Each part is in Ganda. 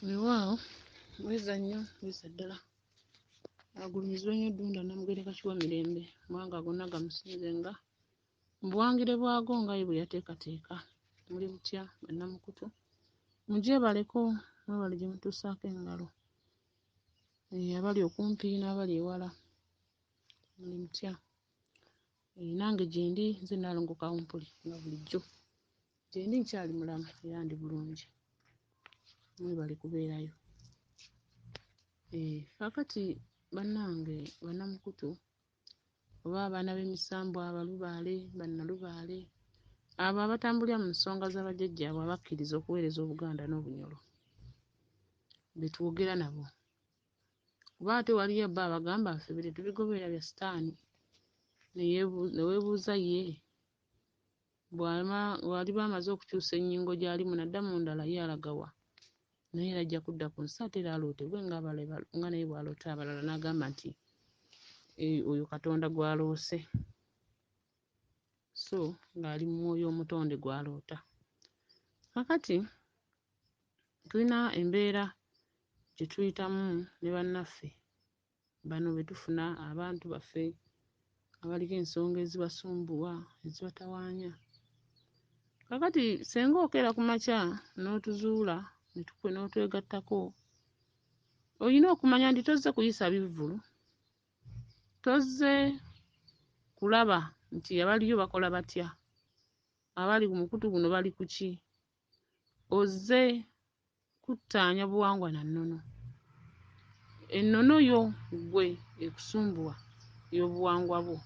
Waawo weza nnyo weza ddala agulumizibwa nnyo Ddunda Namugereka Kiwa Mirembe kubanga gonna gamusinze nga mu buwangire bwago nga ye bwe yateekateeka. Muli butya bannamukutu? Mugyebaleko mwebale gye mutuusaako engalo, abali okumpi n'abali ewala muli mutya? Nange gye ndi nze Nalongo Kawumpuli nga bulijjo gye ndi nkyali mulamu era ndi bulungi, mwebale kubeerayo. Kaakati bannange bannamukutu oba abaana b'emisambo abalubaale bannalubaale abo abatambulira mu nsonga z'abajjajjaabwe abakkiriza okuweereza Obuganda n'Obunyolo be twogera nabo, kuba ate waliyo bba abagamba ffe bye tubigoberera bya sitaani ne weebuuza ye bw'aliba amaze okukyusa ennyingo gy'alimu nadda mu ndala ye alagawa naye era ajja kudda ku nsi ate era alootebwe nga naye bw'aloota abalala n'agamba nti oyo Katonda gw'aloose, so ng'ali mu mwoyo omutonde gw'aloota. Kakati tulina embeera gye tuyitamu ne bannaffe bano be tufuna abantu baffe abaliko ensonga ezibasumbuwa ezibatawaanya. Kakati senga okeera ku makya n'otuzuula n'otwegattako, olina okumanya nti tozze kuyisa bivvulu, tozze kulaba nti abaliyo bakola batya, abali ku mukutu guno bali ku ki, ozze kuttaanya buwangwa na nnono. Ennono yo ggwe ekusumbuwa y'obuwangwa bwo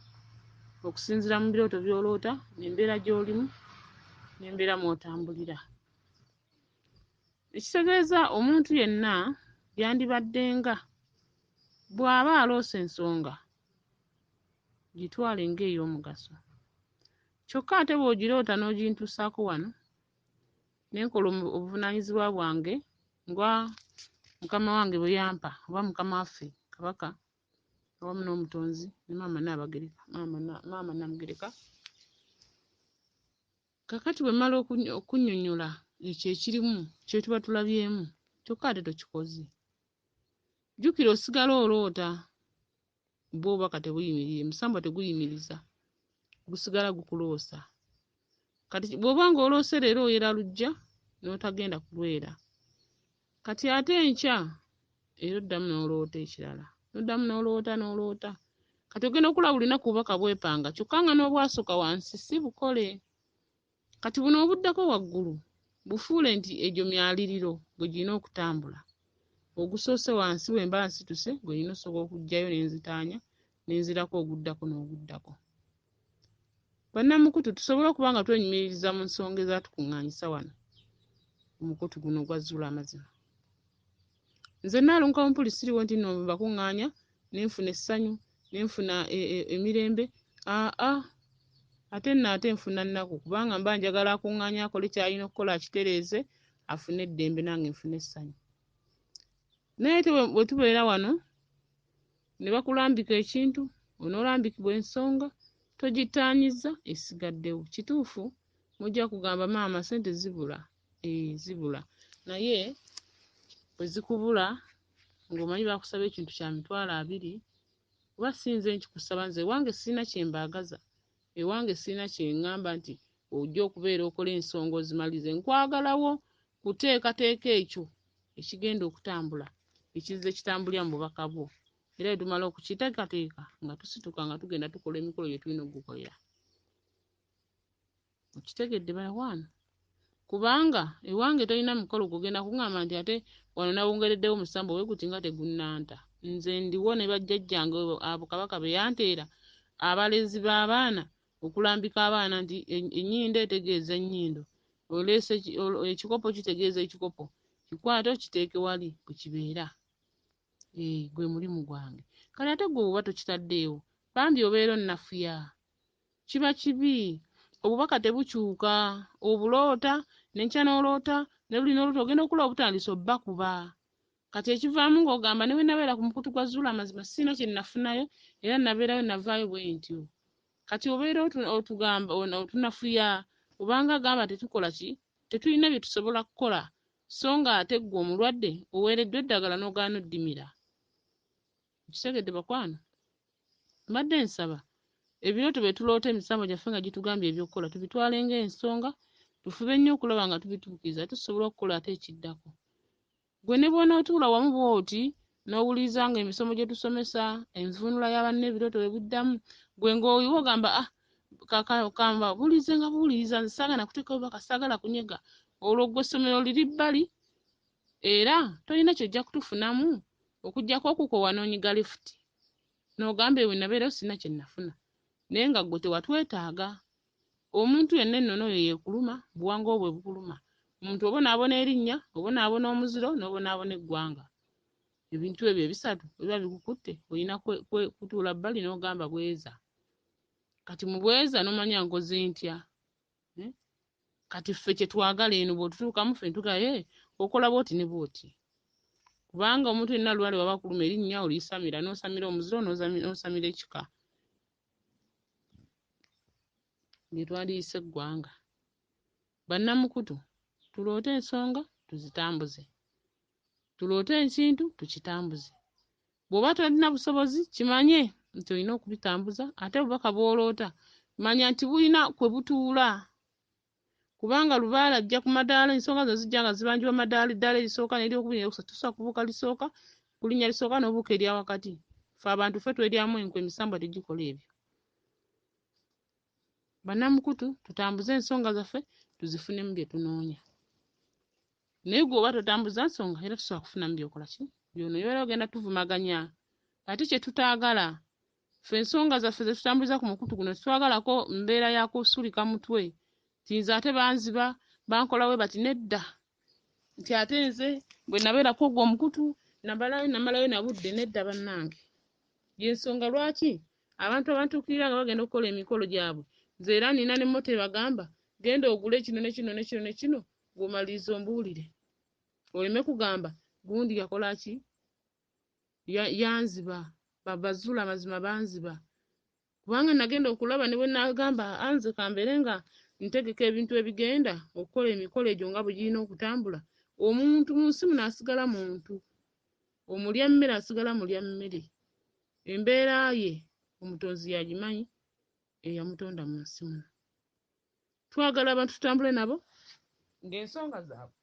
okusinziira mu birooto by'oloota n'embeera gy'olimu n'embeera mw'otambulira. Ekitegeeza omuntu yenna yandibaddenga bw'aba aloose ensonga gitwale ng'ey'omugaso. Kyokka ate bw'ogiroota n'ogintuusaako wano ne nkola obuvunaanyizibwa bwange nga mukama wange bwe yampa oba mukama waffe Kabaka awamu n'Omutonzi ne maama Namugereka. Kakati bwe mmala okunnyonnyola ekyo ekirimu kye tuba tulabyemu kyokka ate tokikoze, jjukira osigala oloota bw'obaka tebuyimirire, musambwa teguyimiriza, gusigala gukuloosa. Kati bw'oba ng'oloose leero oyera lujja n'otagenda kulwera, kati ate enkya era oddamu n'oloota ekirala, n'oddamu n'oloota. Kati ogenda okulaba buli lunaku obubaka bwepanga kyokka nga n'obwasooka wansi si bukole. Kati buno obuddako waggulu bufuule nti egyo myaliriro bwe girina okutambula. Ogusoose wansi bwe mba nsituse gwe nina osobola okuggyayo ne nzitaanya ne nzirako oguddako n'oguddako. Bannamukutu tusobole okuba nga twenyumiririza mu nsonga ezatukuŋŋaanyisa wano omukutu guno ogwazuula amazima. Nze Nalongo Kawumpuli siriwo nti nno bakuŋŋaanya ne nfuna essanyu ne nfuna emirembe, ate nfuna nnaku kubanga mba njagala akuŋŋaanya akole ky'alina okukola akitereeze afune eddembe nange nfune essanyu. Naye ate bwe tubeera wano ne bakulambika ekintu onoolambikibwa ensonga togitaanyiza esigaddewo. Kituufu mujja kugamba maama ssente zibula, zibula, naye bwe zikubula ng'omanyi baakusaba ekintu kya $20 oba sinze nkikusaba nze ewange sirina kye mbaagaza, ewange sirina kye ŋŋamba nti ojja okubeera okola ensonga ozimalize. Nkwagalawo kuteekateeka ekyo ekigenda okutambula ekizze kitambulira mu bubaka bwo era bwe tumala okukiteekateeka nga tusituka nga tugenda tukola emikolo gye tulina okugukolera. Okitegedde balawaana? Kubanga ewange tolina mukolo gugenda kuŋŋamba nti ate wano nawongereddewo musambo we guti nga tegunnanta. Nze ndiwo ne bajjajjange abo Kabaka be yanteera abalezi b'abaana okulambika abaana nti ennyindo etegeeza ennyindo, oleese ekikopo kitegeeza ekikopo, kikwate okiteeke wali bwe kibeera. Gwe mulimu gwange. Kale ate gwe oba tokitaddeewo bambi obeera onnafuya, kiba kibi, obubaka tebukyuka, obuloota n'enkya n'oloota ne luli n'oloota ogenda okulaba obutandisa obbakuba. Kati ekivaamu ng'ogamba ne bwe nabeera ku mukutu gwa zuula amazima sirina kye nafunayo era nabeerayo navaayo bwe ntyo. Kati obeera otugamba otunafuya obanga agamba tetukola ki, tetulina bye tusobola kukola so nga ate ggwe omulwadde oweereddwa eddagala n'ogaana oddimira. Kitegedde bakwano? Mbadde nsaba ebirooto bye tuloota emisambo gyaffe nga gitugambye ebyokukola tubitwale ng'ensonga, tufube nnyo okulaba nga tubituukiriza tusobola okukola ate ekiddako. Gwe ne bw'onootuula wamu bw'oti n'owuliriza nga emisomo gye tusomesa, envuunula ya banne ebirooto bwe biddamu, gwe ng'oyiwa ogamba kamba buulize nga buwuliriza, nze saagala kuteekawo bubaka, saagala kunyega. Olwo ggwe essomero liri bbali era tolina ky'ojja kutufunamu okuggyako okukoowa n'onyiga lifuti n'ogamba ewe nabeerayo sirina kye nnafuna. Naye nga ggwe tewatwetaaga. Omuntu yenna ennono oyo yeekuluma, buwanga obwe bukuluma. Omuntu obonaabona erinnya, obonaabona omuziro, n'obonaabona eggwanga. Ebintu ebyo ebisatu biba bikukutte, olina kutuula bbali n'ogamba bweza. Kati mu bweza n'omanya nkoze ntya? Kati ffe kye twagala eno bw'otutuukamu ffe ntugaye okola bw'oti ne bw'oti. Kubanga omuntu yenna lwali waba akuluma erinnya oliisamira, n'osamira omuziro n'osamira ekika. Bye twaliyise eggwanga. Bannamukutu, tuloote ensonga tuzitambuze. Tuloote ekintu tukitambuze. Bw'oba tolina busobozi kimanye nti olina okubitambuza, ate obubaka bw'oloota manya nti bulina kwe butuula. Kubanga Lubaale ajja ku madaala, ensonga zo zijja nga zibanjibwa madaala, eddaala erisooka n'eryokubiri n'eryokusatu, tosobola kubuuka lisooka, kulinnya lisooka n'obuuka erya wakati. Ffe abantu ffe tweryamu enkwe, emisambwa tegikola ebyo. Bannamukutu, tutambuze ensonga zaffe tuzifunemu bye tunoonya. Naye gwe oba totambuza nsonga era tosobola kufunamu byokola ki? By'onooyola ogenda tuvumaganya. Ate kye tutaagala, ffe ensonga zaffe ze tutambuliza ku mukutu guno titwagalako mbeera ya kusulika mutwe. Nti nze ate banziba, bankola bwe bati nedda. Nti ate nze bwe nabeerako ogwo omukutu namalayo nabudde nedda bannange. Y'ensonga lwaki abantu abantuukirira nga bagenda okukola emikolo gyabwe. Nze era nina ne mmoto ebagamba genda ogule kino ne kino ne kino ne kino ng'omaliriza ombuulire. Oleme kugamba gundi yakola ki? Yanziba. Bazuula amazima banziba. Kubanga nagenda okulaba ne bwe nagamba anze kambeere nga ntegeka ebintu ebigenda okukola emikolo egyo nga bwe girina okutambula. Omuntu mu nsi muno asigala muntu. Omulya mmere asigala mulya mmere. Embeera ye omutonzi yagimanyi eyamutonda mu nsi muno. Twagala abantu tutambule nabo ng'ensonga zaabwe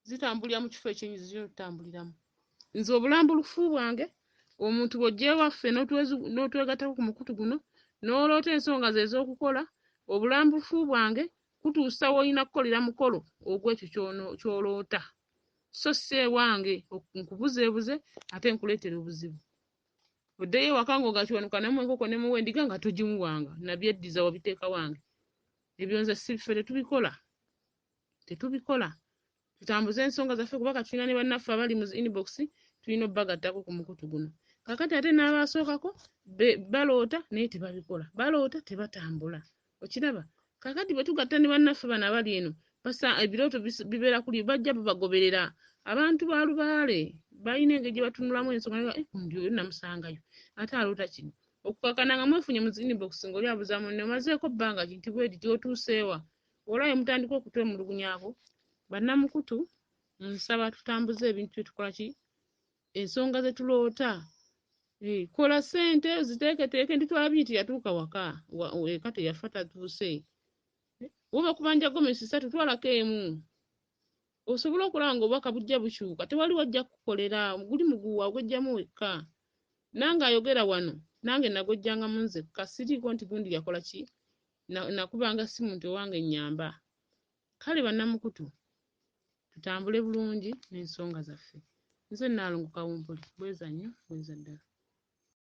zitambulira mu kifo ekyenyizira okutambuliramu. Nze obulambulufu bwange omuntu bw'ojja ewaffe n'otwegattako ku mukutu guno n'oloota ensonga ze ez'okukola, obulambulufu bwange kutuusa w'olina kukolera mukolo ogw'ekyo ky'oloota. So si ewange nkubuzeebuze ate nkuleetera obuzibu. Oddeyo ewaka ng'ogakiwanuka namu enkoko ne muwa endiga nga togimuwanga, nabyeddiza wabiteeka wange. Ebyo nze si ffe tetubikola. Tutambuze ensonga zaffe kubanga tulina ne bannaffe abali mu inbox tulina obbagattako ku mukutu guno. Kaakati ate n'abasookako baloota naye tebabikola. Baloota tebatambula. Okiraba? Kaakati bwe tugatta ne bannaffe bano abali eno ebirooto bibeera kuli bajja babagoberera. Abantu ba Lubaale balina engeri gye batunulamu ensonga gundi oyo namusangayo ate aloota kino. Okukakana nga mwefunye mu inbox ng'oli abuuza munne omazeeko bbanga ki nti bwe diti otuuseewa. Olwayo mutandika okutwemulugunyaako. Bannamukutu nsaba tutambuze ebintu bye tukola ki? Ensonga ze tuloota. Kola ssente ziteeketeeke nti twalabye nti yatuuka waka eka teyafa tatuuse. Woba kubanja gomesi 3 twalako emu. Osobola okulaba ng'obubaka bujja bukyuka. Tewali wajja kukolera guli muguwa Okwejamu wekka. Nange ayogera wano nange nagojjangamu nzekka siriiko nti gundi yakola ki? Nakubanga simu nti owange nnyamba. Kale bannamukutu tutambule bulungi n'ensonga zaffe. Nze Nalongo Kawumpuli bweza nnyo bweza ddala.